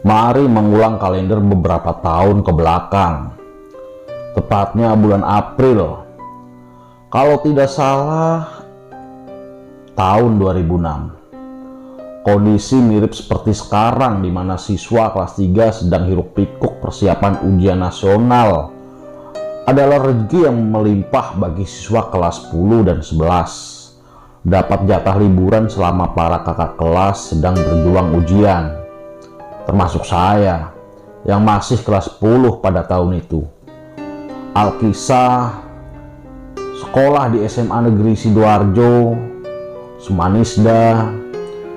Mari mengulang kalender beberapa tahun ke belakang, tepatnya bulan April, kalau tidak salah tahun 2006. Kondisi mirip seperti sekarang, di mana siswa kelas 3 sedang hiruk-pikuk persiapan ujian nasional. Adalah rezeki yang melimpah bagi siswa kelas 10 dan 11. Dapat jatah liburan selama para kakak kelas sedang berjuang ujian. Termasuk saya yang masih kelas 10 pada tahun itu. Alkisah, sekolah di SMA Negeri Sidoarjo, Sumanisda,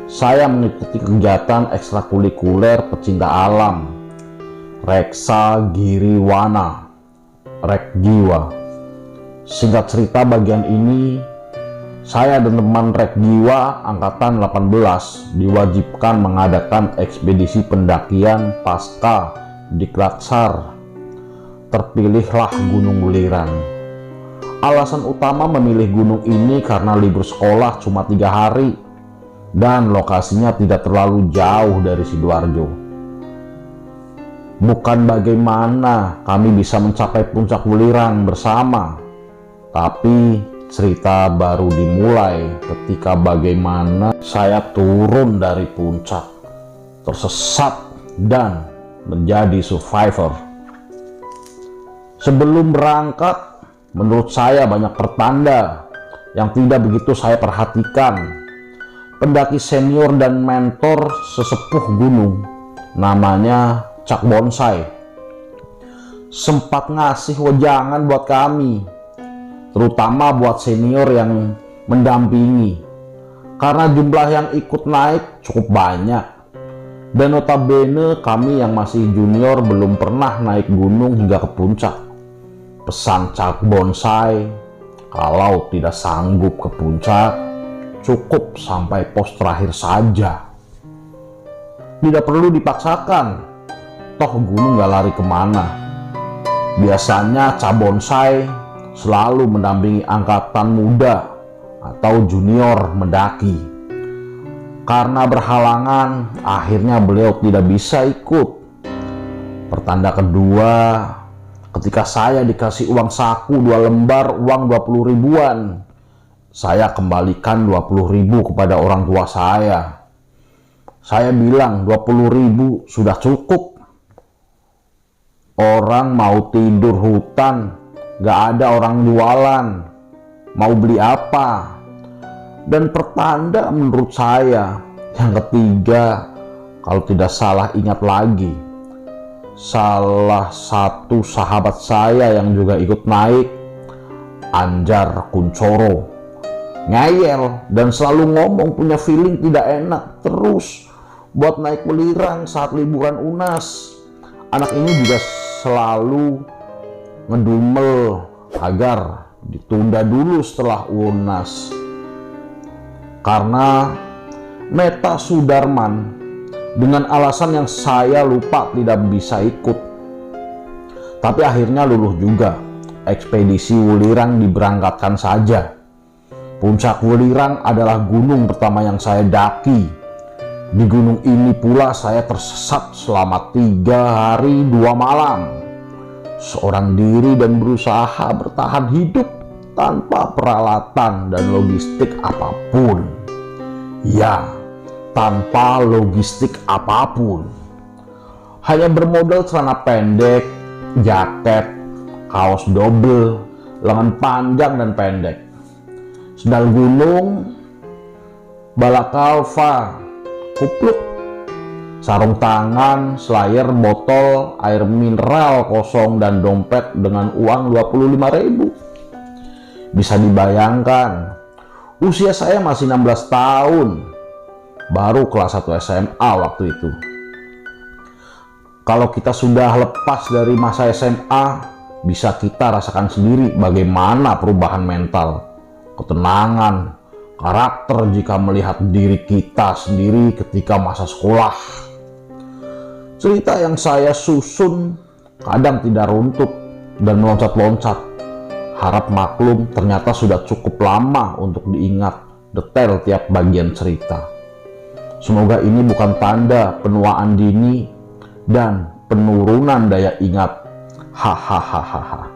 saya mengikuti kegiatan ekstrakurikuler pecinta alam, Reksa Giriwana, Rekjiwa. Singkat cerita, bagian ini saya dan teman Rekjiwa angkatan 18 diwajibkan mengadakan ekspedisi pendakian pasca Diklaksar. Terpilihlah Gunung Welirang. Alasan utama memilih gunung ini karena libur sekolah cuma 3 hari dan lokasinya tidak terlalu jauh dari Sidoarjo. Bukan bagaimana kami bisa mencapai puncak Welirang bersama, tapi cerita baru dimulai ketika bagaimana saya turun dari puncak, tersesat dan menjadi survivor. Sebelum berangkat, menurut saya banyak pertanda yang tidak begitu saya perhatikan. Pendaki senior dan mentor sesepuh gunung, namanya Cak Bonsai, sempat ngasih wejangan buat kami, terutama buat senior yang mendampingi, karena jumlah yang ikut naik cukup banyak, dan notabene kami yang masih junior belum pernah naik gunung hingga ke puncak. Pesan Cak Bonsai, kalau tidak sanggup ke puncak, cukup sampai pos terakhir saja. Tidak perlu dipaksakan, toh gunung gak lari kemana. Biasanya Cak Bonsai selalu mendampingi angkatan muda atau junior mendaki. Karena berhalangan, akhirnya beliau tidak bisa ikut. Pertanda kedua, ketika saya dikasih uang saku 2 lembar uang 20 ribuan, saya kembalikan 20 ribu kepada orang tua saya. Saya bilang 20 ribu sudah cukup. Orang mau tidur hutan, gak ada orang jualan, mau beli apa? Dan pertanda menurut saya yang ketiga, kalau tidak salah ingat lagi, salah satu sahabat saya yang juga ikut naik, Anjar Kuncoro, ngeyel dan selalu ngomong punya feeling tidak enak terus buat naik Welirang saat liburan UNAS. Anak ini juga selalu ngedumel agar ditunda dulu setelah UNAS karena Meta Sudarman, dengan alasan yang saya lupa tidak bisa ikut. Tapi akhirnya luluh juga. Ekspedisi Welirang diberangkatkan saja. Puncak Welirang adalah gunung pertama yang saya daki. Di gunung ini pula saya tersesat selama 3 hari 2 malam. Seorang diri dan berusaha bertahan hidup tanpa peralatan dan logistik apapun. Ya, tanpa logistik apapun. Hanya bermodal celana pendek, jaket, kaos double, lengan panjang dan pendek, sendal gunung, balaklava, kupluk, sarung tangan, slayer, botol air mineral kosong, dan dompet dengan uang 25.000. Bisa dibayangkan, usia saya masih 16 tahun, baru kelas 1 SMA waktu itu. Kalau kita sudah lepas dari masa SMA, bisa kita rasakan sendiri bagaimana perubahan mental, ketenangan, karakter jika melihat diri kita sendiri ketika masa sekolah. Cerita yang saya susun kadang tidak runtuh dan meloncat-loncat. Harap maklum, ternyata sudah cukup lama untuk diingat detail tiap bagian cerita. Semoga ini bukan tanda penuaan dini dan penurunan daya ingat. Hahaha,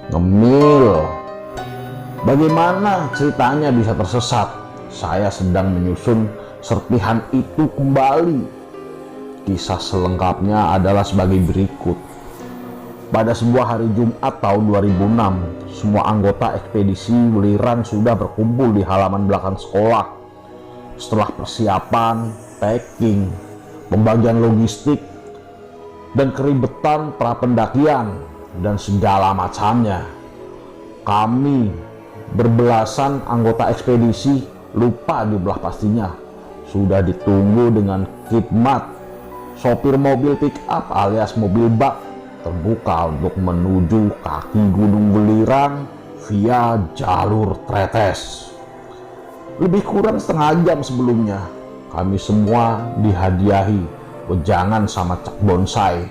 ngemil. Bagaimana ceritanya bisa tersesat? Saya sedang menyusun serpihan itu kembali. Kisah selengkapnya adalah sebagai berikut. Pada sebuah hari Jumat tahun 2006, semua anggota ekspedisi Welirang sudah berkumpul di halaman belakang sekolah. Setelah persiapan, packing, pembagian logistik, dan keribetan pra pendakian, dan segala macamnya, kami berbelasan anggota ekspedisi, lupa jumlah pastinya, sudah ditunggu dengan khidmat sopir mobil pick up alias mobil bak terbuka untuk menuju kaki Gunung Welirang via jalur Tretes. Lebih kurang setengah jam sebelumnya, kami semua dihadiahi wejangan sama cak bonsai.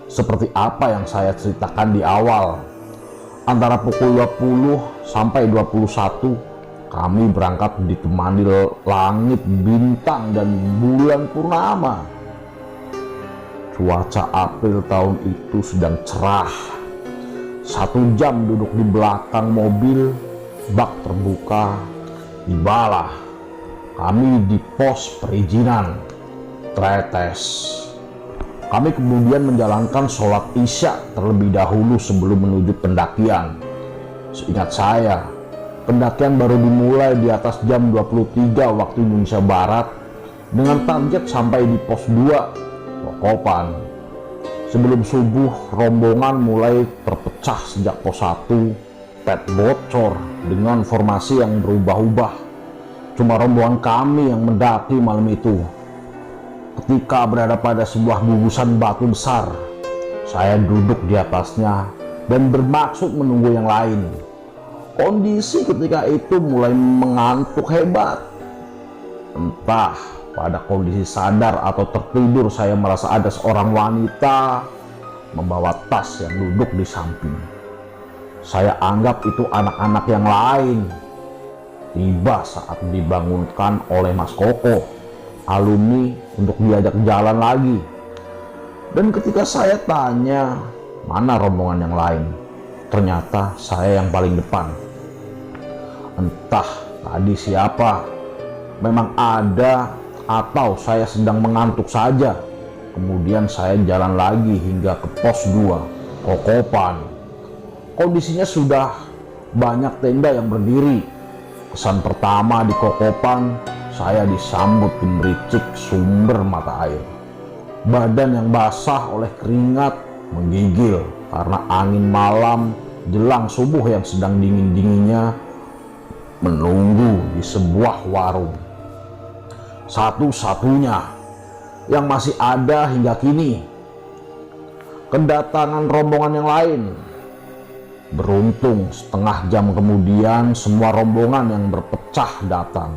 Seperti apa yang saya ceritakan di awal, antara pukul 20 sampai 21, kami berangkat ditemani langit bintang dan bulan purnama. Cuaca April tahun itu sedang cerah. 1 jam duduk di belakang mobil, bak terbuka, tibalah kami di pos perizinan Tretes. Kami kemudian menjalankan sholat isya terlebih dahulu sebelum menuju pendakian. Seingat saya, pendakian baru dimulai di atas jam 23 waktu Indonesia Barat dengan target sampai di pos 2, Kokopan. Sebelum subuh, rombongan mulai terpecah sejak pos 1, pet bocor dengan formasi yang berubah-ubah. Cuma rombongan kami yang mendaki malam itu. Ketika berada pada sebuah gugusan batu besar, saya duduk di atasnya dan bermaksud menunggu yang lain. Kondisi ketika itu mulai mengantuk hebat. Entah pada kondisi sadar atau tertidur, saya merasa ada seorang wanita membawa tas yang duduk di samping. Saya anggap itu anak-anak yang lain. Tiba saat dibangunkan oleh Mas Koko, alumni, untuk diajak jalan lagi. Dan ketika saya tanya mana rombongan yang lain, ternyata saya yang paling depan. Entah tadi siapa, memang ada atau saya sedang mengantuk saja. Kemudian saya jalan lagi hingga ke pos 2, Kokopan. Kondisinya sudah banyak tenda yang berdiri. Kesan pertama di Kokopan, saya disambut gemericik sumber mata air. Badan yang basah oleh keringat menggigil karena angin malam jelang subuh yang sedang dingin-dinginnya menunggu di sebuah warung. Satu-satunya yang masih ada hingga kini. Kedatangan rombongan yang lain. Beruntung setengah jam kemudian semua rombongan yang berpecah datang.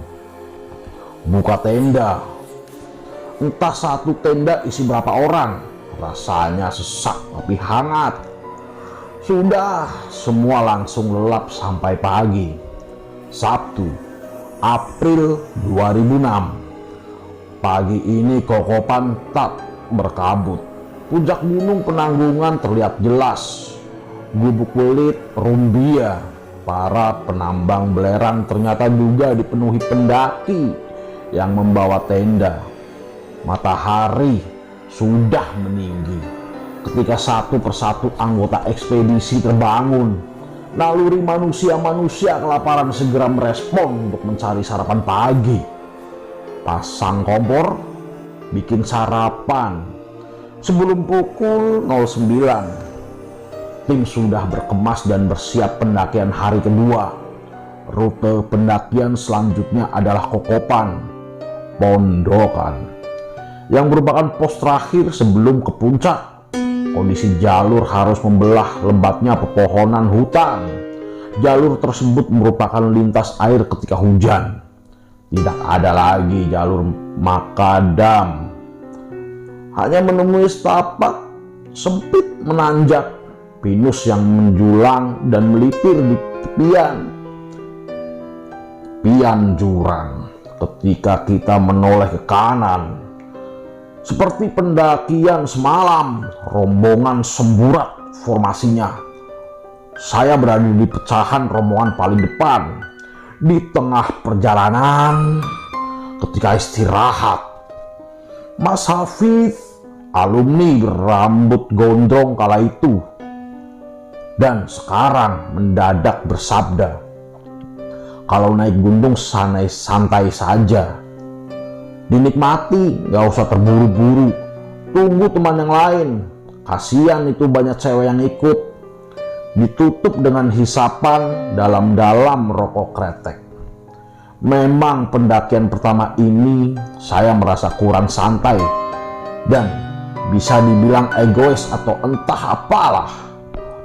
Buka tenda. Entah satu tenda isi berapa orang. Rasanya sesak tapi hangat. Sudah semua langsung lelap sampai pagi. Sabtu, April 2006. Pagi ini Kokopan tak berkabut. Puncak gunung Penanggungan terlihat jelas. Gubuk Welit, Rumbia, para penambang belerang ternyata juga dipenuhi pendaki yang membawa tenda. Matahari sudah meninggi ketika satu persatu anggota ekspedisi terbangun. Naluri manusia-manusia kelaparan segera merespon untuk mencari sarapan pagi. Pasang kompor, bikin sarapan. Sebelum pukul 09, tim sudah berkemas dan bersiap pendakian hari kedua. Rute pendakian selanjutnya adalah Kokopan, Pondokan, yang merupakan pos terakhir sebelum ke puncak. Kondisi jalur harus membelah lebatnya pepohonan hutan. Jalur tersebut merupakan lintas air ketika hujan. Tidak ada lagi jalur makadam. Hanya menemui setapak sempit menanjak, pinus yang menjulang dan melipir di tepian jurang. Ketika kita menoleh ke kanan, Seperti pendakian semalam, rombongan semburat formasinya. Saya berada di pecahan rombongan paling depan. Di tengah perjalanan, ketika istirahat, Mas Hafiz, alumni berambut gondrong kala itu, dan sekarang mendadak bersabda, "Kalau naik gunung santai saja. Dinikmati, gak usah terburu-buru. Tunggu teman yang lain. Kasihan itu banyak cewek yang ikut." Ditutup dengan hisapan dalam-dalam rokok kretek. Memang pendakian pertama ini saya merasa kurang santai dan bisa dibilang egois atau entah apalah.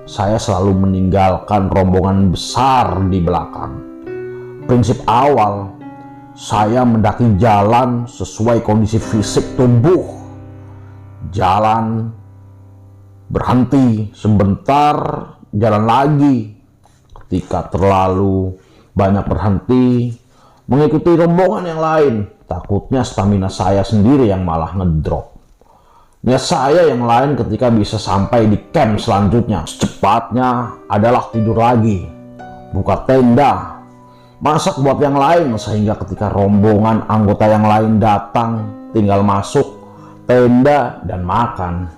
Saya selalu meninggalkan rombongan besar di belakang. Prinsip awal, saya mendaki jalan sesuai kondisi fisik tubuh. Jalan, berhenti sebentar, jalan lagi. Ketika terlalu banyak berhenti, mengikuti rombongan yang lain, takutnya stamina saya sendiri yang malah ngedrop. Ya saya yang lain ketika bisa sampai di camp selanjutnya, secepatnya adalah tidur lagi, buka tenda, masak buat yang lain, sehingga ketika rombongan anggota yang lain datang, tinggal masuk tenda dan makan.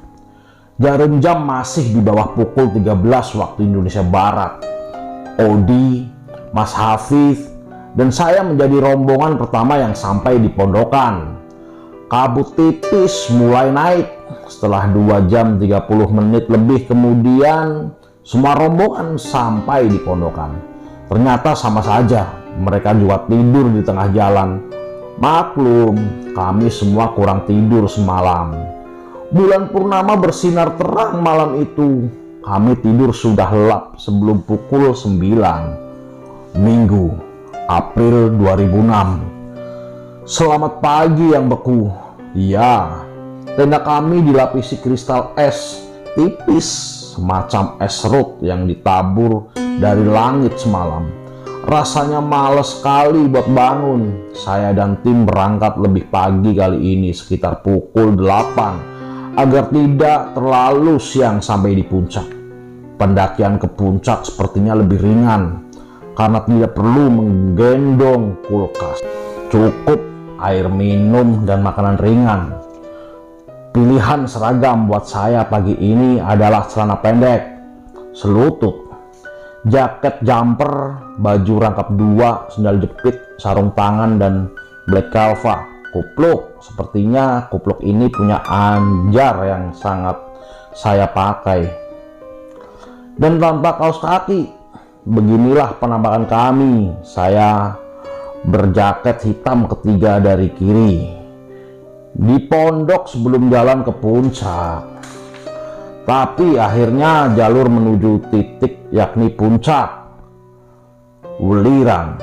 Jarum jam masih di bawah pukul 13 waktu Indonesia Barat. Odi, Mas Hafiz, dan saya menjadi rombongan pertama yang sampai di pondokan. Kabut tipis mulai naik. Setelah 2 jam 30 menit lebih kemudian, semua rombongan sampai di pondokan. Ternyata sama saja, mereka juga tidur di tengah jalan. Maklum, kami semua kurang tidur semalam. Bulan purnama bersinar terang malam itu. Kami tidur sudah lelap sebelum pukul 9. Minggu, April 2006. Selamat pagi yang beku. Ya, tenda kami dilapisi kristal es tipis semacam es serut yang ditabur dari langit semalam. Rasanya males sekali buat bangun. Saya dan tim berangkat lebih pagi kali ini, sekitar pukul 8, agar tidak terlalu siang sampai di puncak. Pendakian ke puncak sepertinya lebih ringan karena tidak perlu menggendong kulkas. Cukup air minum dan makanan ringan. Pilihan seragam buat saya pagi ini adalah celana pendek, selutut, jaket jumper, baju rangkap 2, sendal jepit, sarung tangan, dan black calva. Kupluk, sepertinya kupluk ini punya Anjar yang sangat saya pakai. Dan tanpa kaos kaki. Beginilah penampakan kami. Saya berjaket hitam ketiga dari kiri. Di pondok sebelum jalan ke puncak. Tapi akhirnya jalur menuju titik yakni puncak Welirang.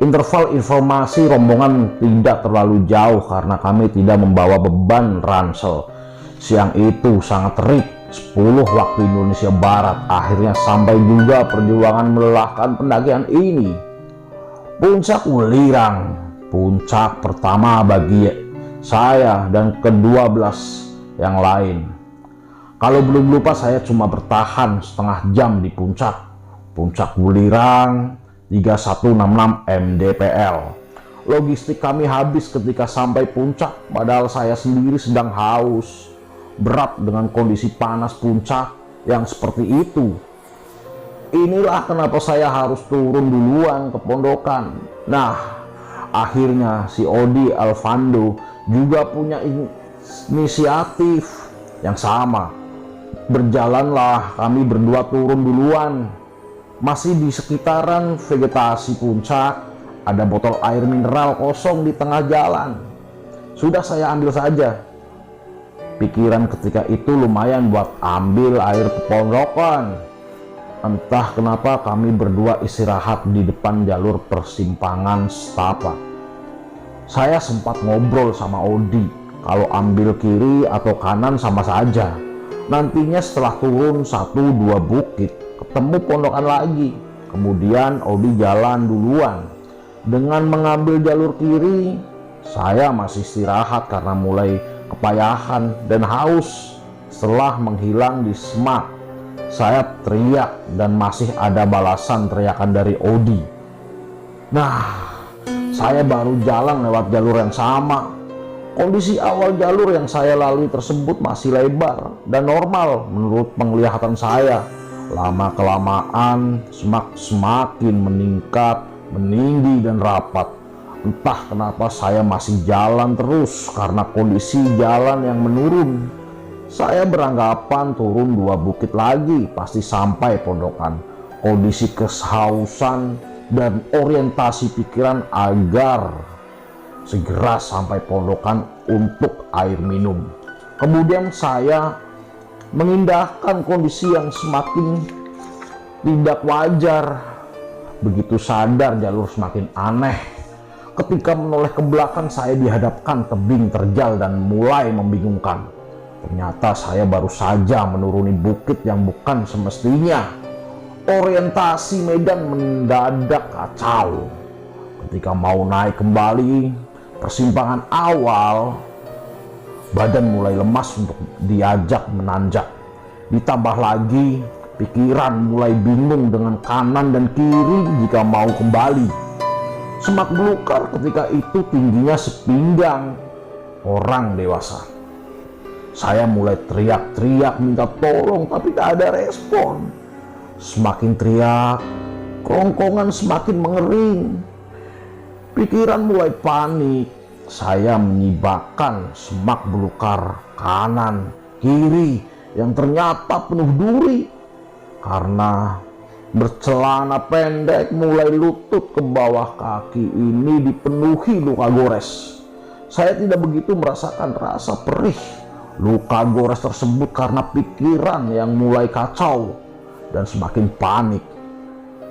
Interval informasi rombongan tidak terlalu jauh karena kami tidak membawa beban ransel. Siang itu sangat terik, 10 waktu Indonesia Barat. Akhirnya sampai juga perjuangan melelahkan pendakian ini. Puncak Welirang, puncak pertama bagi saya dan ke-12 yang lain. Kalau belum lupa, saya cuma bertahan setengah jam di puncak Welirang 3166 mdpl. Logistik kami habis ketika sampai puncak, padahal saya sendiri sedang haus berat dengan kondisi panas puncak yang seperti itu. Inilah kenapa saya harus turun duluan ke pondokan. Nah, akhirnya si Odi Alvando juga punya inisiatif yang sama. Berjalanlah kami berdua turun duluan. Masih di sekitaran vegetasi puncak, ada botol air mineral kosong di tengah jalan. Sudah saya ambil saja. Pikiran ketika itu lumayan buat ambil air pondokan. Entah kenapa kami berdua istirahat di depan jalur persimpangan setapak. Saya sempat ngobrol sama Odi, kalau ambil kiri atau kanan sama saja. Nantinya setelah turun 1-2 bukit, ketemu pondokan lagi. Kemudian Odi jalan duluan. Dengan mengambil jalur kiri, saya masih istirahat karena mulai kepayahan dan haus. Setelah menghilang di semak, saya teriak dan masih ada balasan teriakan dari Odi. Nah, saya baru jalan lewat jalur yang sama. Kondisi awal jalur yang saya lalui tersebut masih lebar dan normal menurut penglihatan saya. Lama-kelamaan semak semakin meningkat, meninggi dan rapat. Entah kenapa saya masih jalan terus karena kondisi jalan yang menurun. Saya beranggapan turun 2 bukit lagi pasti sampai pondokan. Kondisi kehausan dan orientasi pikiran agar segera sampai pondokan untuk air minum. Kemudian saya mengindahkan kondisi yang semakin tidak wajar. Begitu sadar jalur semakin aneh. Ketika menoleh ke belakang, saya dihadapkan tebing terjal dan mulai membingungkan. Ternyata saya baru saja menuruni bukit yang bukan semestinya. Orientasi medan mendadak kacau. Ketika mau naik kembali persimpangan awal, badan mulai lemas untuk diajak menanjak. Ditambah lagi pikiran mulai bingung dengan kanan dan kiri jika mau kembali. Semak belukar ketika itu tingginya sepinggang orang dewasa. Saya mulai teriak-teriak minta tolong tapi tak ada respon. Semakin teriak, kerongkongan semakin mengering. Pikiran mulai panik. Saya menyibakkan semak belukar kanan, kiri yang ternyata penuh duri. Karena bercelana pendek mulai lutut ke bawah kaki ini dipenuhi luka gores. Saya tidak begitu merasakan rasa perih. Luka gores tersebut karena pikiran yang mulai kacau dan semakin panik.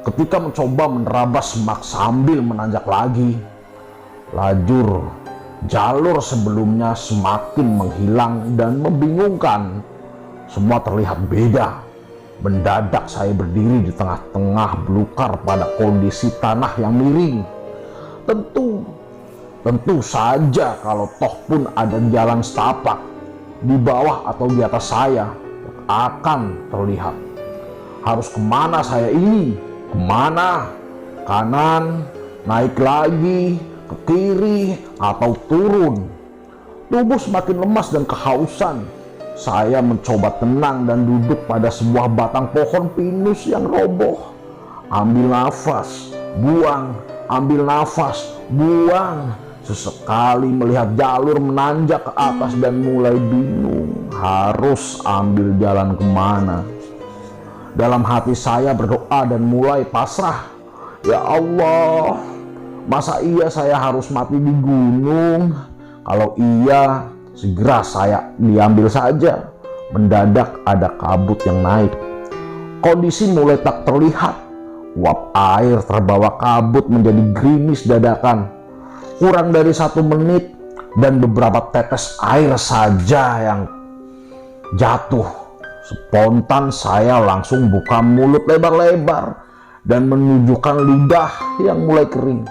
Ketika mencoba menerabas semak sambil menanjak lagi, jalur sebelumnya semakin menghilang dan membingungkan. Semua terlihat beda. Mendadak saya berdiri di tengah-tengah belukar pada kondisi tanah yang miring. Tentu saja kalau toh pun ada jalan setapak di bawah atau di atas saya akan terlihat. Harus kemana saya ini? Kemana? Kanan, naik lagi, ke kiri, atau turun? Tubuh semakin lemas dan kehausan. Saya mencoba tenang dan duduk pada sebuah batang pohon pinus yang roboh. Ambil nafas, buang, ambil nafas, buang. Sesekali melihat jalur menanjak ke atas dan mulai bingung harus ambil jalan kemana. Dalam hati saya berdoa dan mulai pasrah. Ya Allah, masa iya saya harus mati di gunung? Kalau iya, segera saya diambil saja. Mendadak ada kabut yang naik. Kondisi mulai tak terlihat. Uap air terbawa kabut menjadi gerimis dadakan. Kurang dari 1 menit dan beberapa tetes air saja yang jatuh. Spontan saya langsung buka mulut lebar-lebar dan menunjukkan lidah yang mulai kering.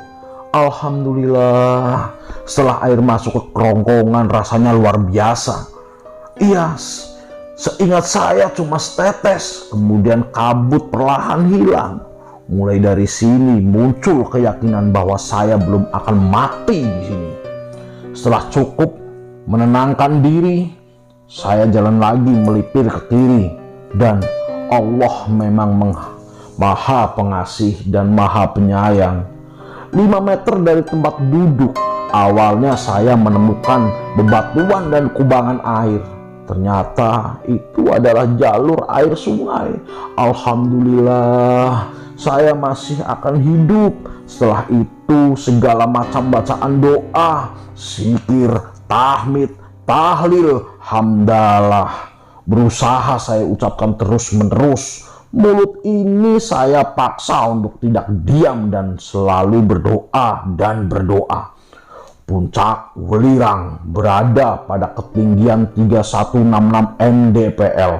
Alhamdulillah, setelah air masuk ke kerongkongan rasanya luar biasa. Iya, seingat saya cuma setetes, kemudian kabut perlahan hilang. Mulai dari sini muncul keyakinan bahwa saya belum akan mati di sini. Setelah cukup menenangkan diri, saya jalan lagi melipir ke kiri. Dan Allah memang Maha Pengasih dan Maha Penyayang. 5 meter dari tempat duduk, awalnya saya menemukan bebatuan dan kubangan air. Ternyata itu adalah jalur air sungai. Alhamdulillah, saya masih akan hidup. Setelah itu segala macam bacaan doa, zikir, tahmid, tahlil, hamdalah berusaha saya ucapkan terus-menerus. Mulut ini saya paksa untuk tidak diam dan selalu berdoa dan berdoa. Puncak Welirang berada pada ketinggian 3166 mdpl.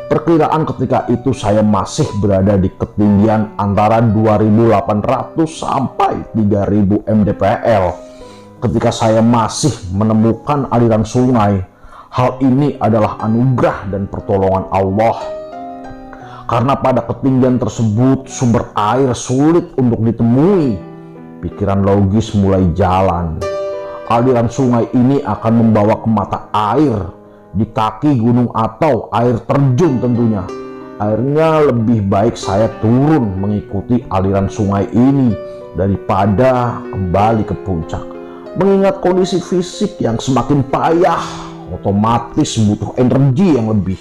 Perkiraan ketika itu saya masih berada di ketinggian antara 2800 sampai 3000 mdpl. Ketika saya masih menemukan aliran sungai, Hal ini adalah anugerah dan pertolongan Allah. Karena pada ketinggian tersebut sumber air sulit untuk ditemui, pikiran logis mulai jalan. Aliran sungai ini akan membawa ke mata air di kaki gunung atau air terjun tentunya. Akhirnya lebih baik saya turun mengikuti aliran sungai ini daripada kembali ke puncak. Mengingat kondisi fisik yang semakin payah, otomatis butuh energi yang lebih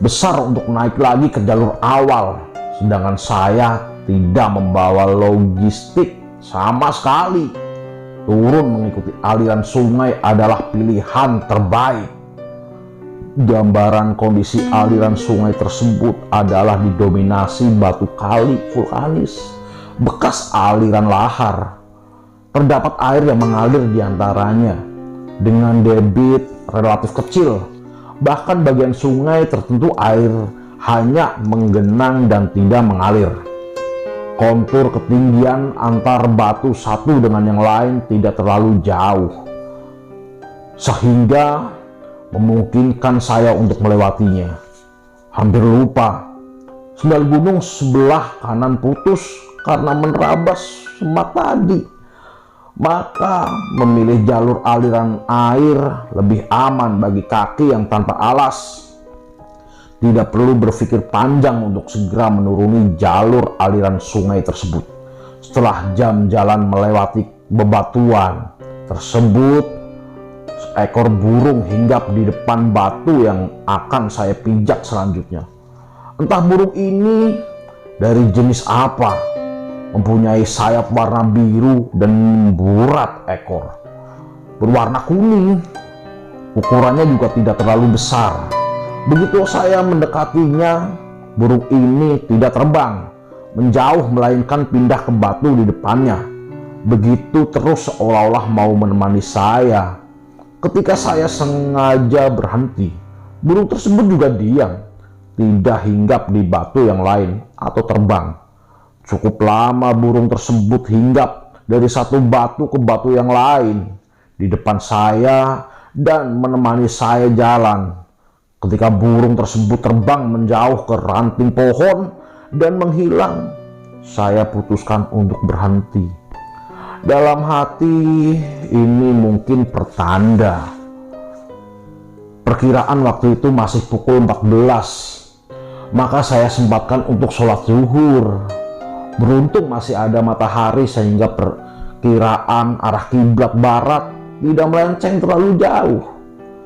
besar untuk naik lagi ke jalur awal. Sedangkan saya tidak membawa logistik sama sekali. Turun mengikuti aliran sungai adalah pilihan terbaik. Gambaran kondisi aliran sungai tersebut adalah didominasi batu kali vulkanis, bekas aliran lahar. Terdapat air yang mengalir di antaranya dengan debit relatif kecil. Bahkan bagian sungai tertentu air hanya menggenang dan tidak mengalir. Kontur ketinggian antar batu satu dengan yang lain tidak terlalu jauh, sehingga memungkinkan saya untuk melewatinya. Hampir lupa, sendal gunung sebelah kanan putus karena menerabas semak tadi. Maka memilih jalur aliran air lebih aman bagi kaki yang tanpa alas. Tidak perlu berpikir panjang untuk segera menuruni jalur aliran sungai tersebut. Setelah jam jalan melewati bebatuan tersebut, seekor burung hinggap di depan batu yang akan saya pijak selanjutnya. Entah burung ini dari jenis apa, mempunyai sayap warna biru dan burat ekor berwarna kuning. Ukurannya juga tidak terlalu besar. Begitu saya mendekatinya, burung ini tidak terbang menjauh, melainkan pindah ke batu di depannya. Begitu terus seolah-olah mau menemani saya. Ketika saya sengaja berhenti, burung tersebut juga diam, tidak hinggap di batu yang lain atau terbang. Cukup lama burung tersebut hinggap dari satu batu ke batu yang lain di depan saya dan menemani saya jalan. Ketika burung tersebut terbang menjauh ke ranting pohon dan menghilang, saya putuskan untuk berhenti. Dalam hati, ini mungkin pertanda. Perkiraan waktu itu masih pukul 14. Maka saya sempatkan untuk sholat zuhur. Beruntung masih ada matahari sehingga perkiraan arah kiblat barat tidak melenceng terlalu jauh.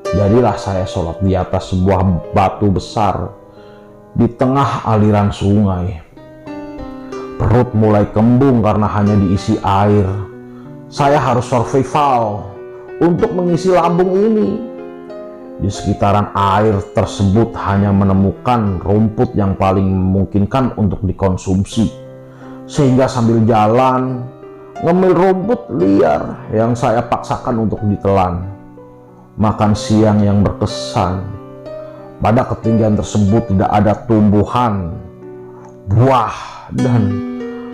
Jadilah saya sholat di atas sebuah batu besar di tengah aliran sungai. Perut mulai kembung karena hanya diisi air. Saya harus survival untuk mengisi lambung ini. Di sekitaran air tersebut hanya menemukan rumput yang paling memungkinkan untuk dikonsumsi. Sehingga sambil jalan, ngemil rumput liar yang saya paksakan untuk ditelan. Makan siang yang berkesan. Pada ketinggian tersebut tidak ada tumbuhan, buah, dan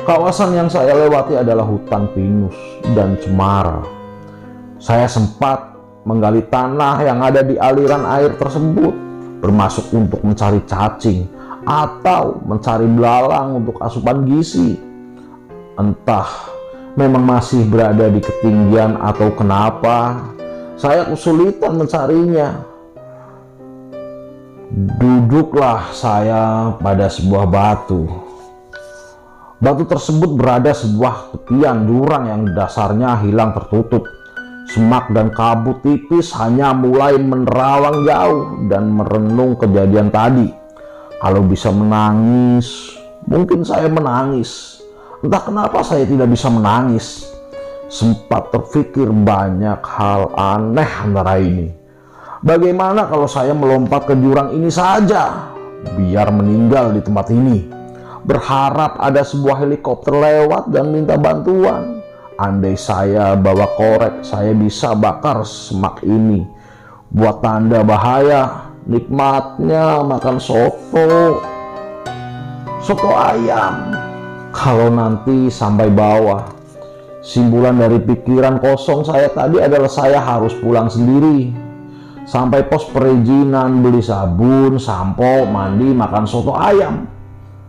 kawasan yang saya lewati adalah hutan pinus dan cemara. Saya sempat menggali tanah yang ada di aliran air tersebut, bermaksud untuk mencari cacing atau mencari belalang untuk asupan gizi. Entah memang masih berada di ketinggian atau kenapa, saya kesulitan mencarinya. Duduklah saya pada sebuah batu. Batu tersebut berada sebuah tepian jurang yang dasarnya hilang tertutup. Semak dan kabut tipis hanya mulai menerawang jauh dan merenung kejadian tadi. Kalau bisa menangis, mungkin saya menangis. Entah kenapa saya tidak bisa menangis. Sempat terpikir banyak hal aneh antara ini. Bagaimana kalau saya melompat ke jurang ini saja, biar meninggal di tempat ini? Berharap ada sebuah helikopter lewat dan minta bantuan. Andai saya bawa korek, saya bisa bakar semak ini. Buat tanda bahaya. Nikmatnya makan soto ayam. Kalau nanti sampai bawah, simpulan dari pikiran kosong saya tadi adalah saya harus pulang sendiri. sampai pos perizinan, beli sabun, sampo, mandi, makan soto ayam.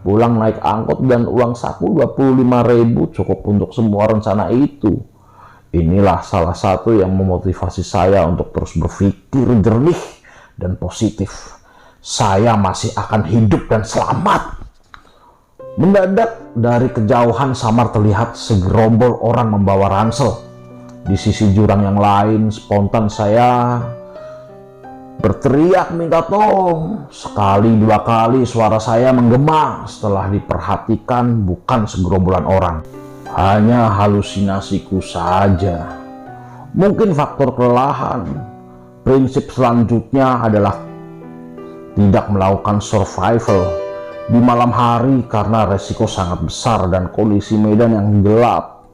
Pulang naik angkot dan uang saku 25.000 cukup untuk semua rencana itu. Inilah salah satu yang memotivasi saya untuk terus berpikir jernih dan positif. Saya masih akan hidup dan selamat. Mendadak dari kejauhan samar terlihat segerombol orang membawa ransel. Di sisi jurang yang lain, spontan saya berteriak minta tolong. Sekali dua kali suara saya menggema. Setelah diperhatikan, bukan segerombolan orang, hanya halusinasiku saja. Mungkin faktor kelelahan. Prinsip selanjutnya adalah tidak melakukan survival di malam hari karena resiko sangat besar dan kondisi medan yang gelap.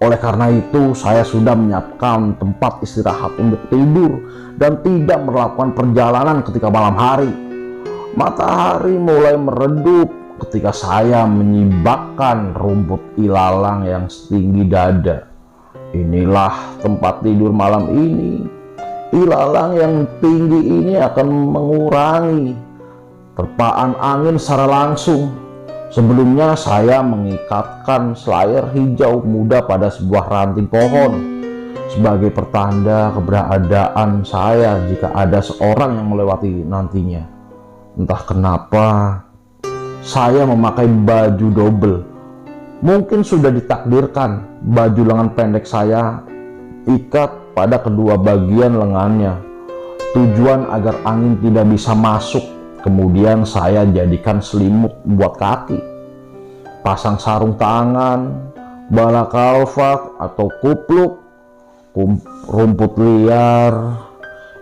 Oleh karena itu, saya sudah menyiapkan tempat istirahat untuk tidur dan tidak melakukan perjalanan ketika malam hari. Matahari mulai meredup ketika saya menyibakkan rumput ilalang yang setinggi dada. Inilah tempat tidur malam ini. Ilalang yang tinggi ini akan mengurangi terpaan angin secara langsung. Sebelumnya saya mengikatkan selayar hijau muda pada sebuah ranting pohon sebagai pertanda keberadaan saya jika ada seorang yang melewati nantinya. Entah kenapa saya memakai baju double. Mungkin sudah ditakdirkan baju lengan pendek saya ikat pada kedua bagian lengannya. Tujuan agar angin tidak bisa masuk. Kemudian saya jadikan selimut buat kaki, pasang sarung tangan, bala kalvak atau kupluk, rumput liar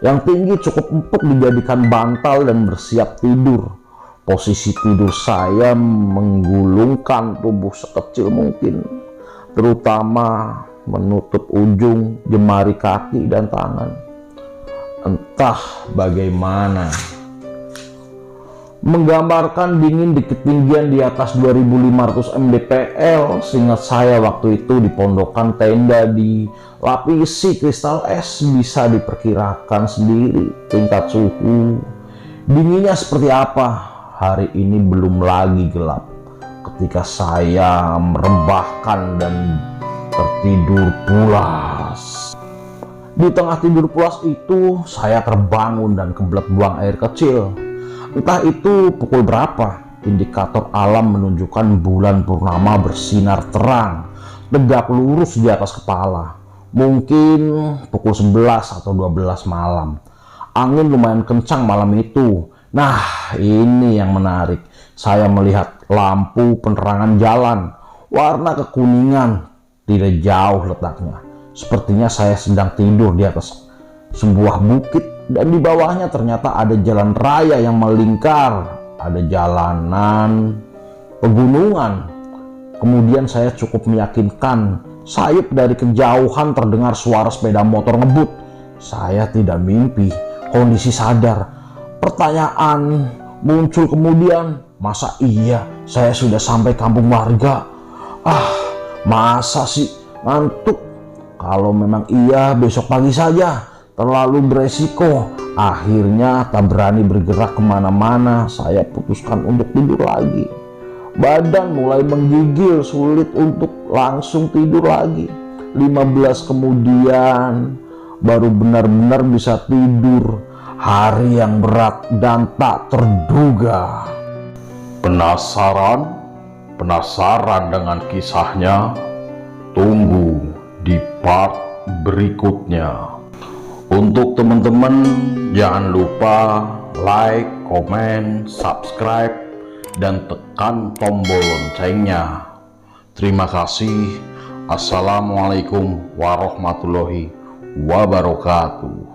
yang tinggi cukup empuk dijadikan bantal dan bersiap tidur. Posisi tidur saya menggulungkan tubuh sekecil mungkin, terutama menutup ujung jemari kaki dan tangan. Entah bagaimana, menggambarkan dingin di ketinggian di atas 2500 mdpl. Seingat saya waktu itu di pondokan tenda dilapisi kristal es, bisa diperkirakan sendiri tingkat suhu dinginnya seperti apa. Hari ini belum lagi gelap ketika saya merebahkan dan tertidur pulas. Di tengah tidur pulas itu saya terbangun dan kebelet buang air kecil. Entah itu pukul berapa, indikator alam menunjukkan bulan purnama bersinar terang, tegak lurus di atas kepala. Mungkin pukul 11 atau 12 malam. Angin lumayan kencang malam itu. Nah, ini yang menarik. Saya melihat lampu penerangan jalan, warna kekuningan, tidak jauh letaknya. Sepertinya saya sedang tidur di atas sebuah bukit. Dan di bawahnya ternyata ada jalan raya yang melingkar, ada jalanan pegunungan. Kemudian saya cukup meyakinkan, sayup dari kejauhan terdengar suara sepeda motor ngebut. Saya tidak mimpi, kondisi sadar. Pertanyaan muncul kemudian, masa iya saya sudah sampai kampung warga? Masa sih ngantuk? Kalau memang iya besok pagi saja. Terlalu beresiko. Akhirnya tak berani bergerak kemana-mana. Saya putuskan untuk tidur lagi. Badan mulai menggigil, sulit untuk langsung tidur lagi. 15 kemudian baru benar-benar bisa tidur. Hari yang berat dan tak terduga. Penasaran dengan kisahnya? Tunggu di part berikutnya. Untuk teman-teman jangan lupa like, komen, subscribe, dan tekan tombol loncengnya. Terima kasih. Assalamualaikum warahmatullahi wabarakatuh.